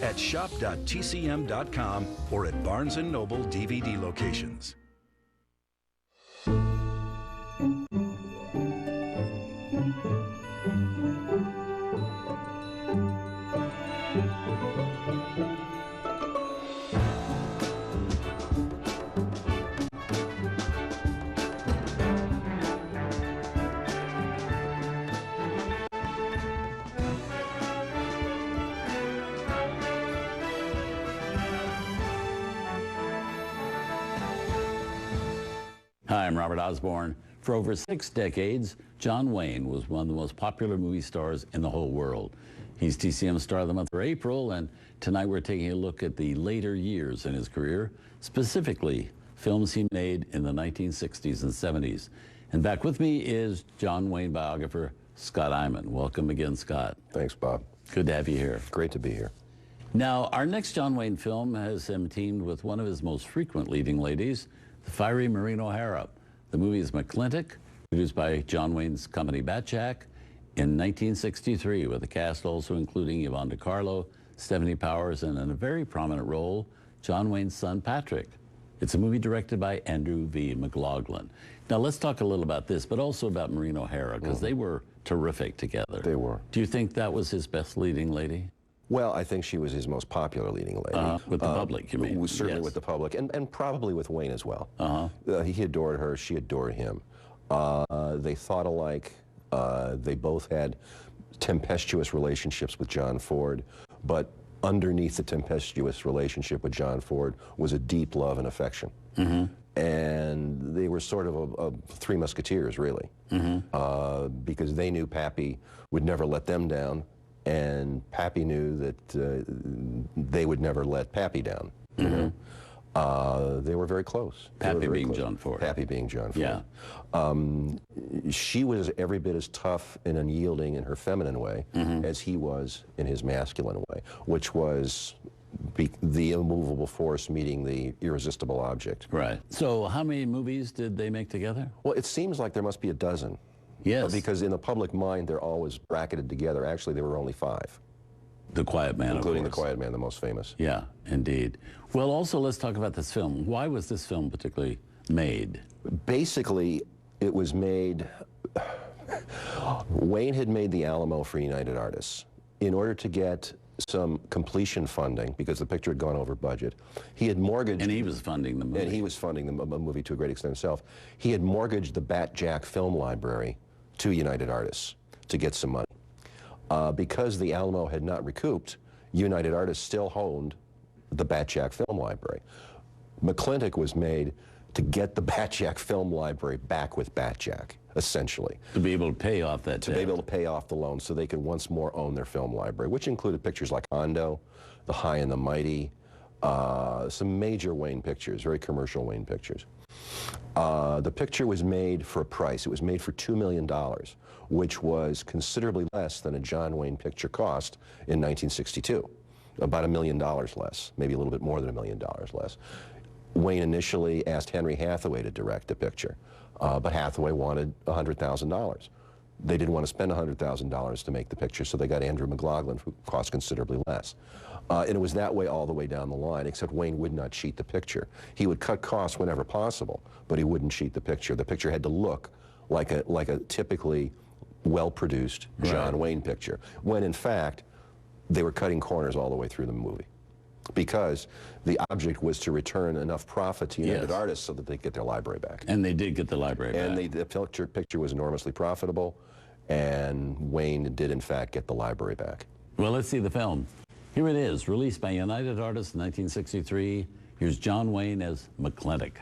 at shop.tcm.com or at Barnes & Noble DVD locations. Hi, I'm Robert Osborne. For over 6 decades, John Wayne was one of the most popular movie stars in the whole world. He's TCM Star of the Month for April, and tonight we're taking a look at the later years in his career, specifically films he made in the 1960s and 70s. And back with me is John Wayne biographer Scott Eyman. Welcome again, Scott. Thanks, Bob. Good to have you here. Great to be here. Now, our next John Wayne film has him teamed with one of his most frequent leading ladies, the fiery Maureen O'Hara. The movie is McLintock, produced by John Wayne's company Batjack in 1963, with a cast also including Yvonne DiCarlo, Stephanie Powers, and in a very prominent role, John Wayne's son Patrick. It's a movie directed by Andrew V. McLaughlin. Now let's talk a little about this, but also about Maureen O'Hara, because they were terrific together. They were. Do you think that was his best leading lady? Well, I think she was his most popular leading lady. With the public, you mean? Certainly Yes. with the public, and probably with Wayne as well. He adored her, she adored him. They thought alike. They both had tempestuous relationships with John Ford, but underneath the tempestuous relationship with John Ford was a deep love and affection. And they were sort of a three musketeers, really, because they knew Pappy would never let them down, and Pappy knew that they would never let Pappy down. You know? They were very close. Pappy being John Ford. Pappy being John Ford. Yeah. She was every bit as tough and unyielding in her feminine way as he was in his masculine way, which was the immovable force meeting the irresistible object. Right. So how many movies did they make together? Well, it seems like there must be a dozen. Yes. Because in the public mind, they're always bracketed together. Actually, there were only 5. The Quiet Man, including of The course. Quiet Man, the most famous. Yeah, indeed. Well, also, let's talk about this film. Why was this film particularly made? Basically, it was made... Wayne had made The Alamo for United Artists. In order to get some completion funding, because the picture had gone over budget, he had mortgaged... And he was funding the movie. And he was funding the movie to a great extent himself. He had mortgaged the Batjack Film Library to United Artists to get some money. Because the Alamo had not recouped, United Artists still owned the Batjack Film Library. McLintock was made to get the Batjack Film Library back with Batjack, essentially. To be able to pay off that To be able to pay off the loan so they could once more own their film library, which included pictures like Hondo, The High and the Mighty, some major Wayne pictures, very commercial Wayne pictures. The picture was made for a price. It was made for $2 million, which was considerably less than a John Wayne picture cost in 1962. About $1 million less, maybe a little bit more than $1 million less. Wayne initially asked Henry Hathaway to direct the picture, but Hathaway wanted $100,000. They didn't want to spend $100,000 to make the picture, so they got Andrew McLaughlin, who cost considerably less. And it was that way all the way down the line, except Wayne would not cheat the picture. He would cut costs whenever possible, but he wouldn't cheat the picture. The picture had to look like a typically well-produced John Wayne picture, when in fact, they were cutting corners all the way through the movie, because the object was to return enough profit to United Artists so that they get their library back. And they did get the library back. And the picture was enormously profitable, and Wayne did in fact get the library back. Well, let's see the film. Here it is, released by United Artists in 1963. Here's John Wayne as McLintock.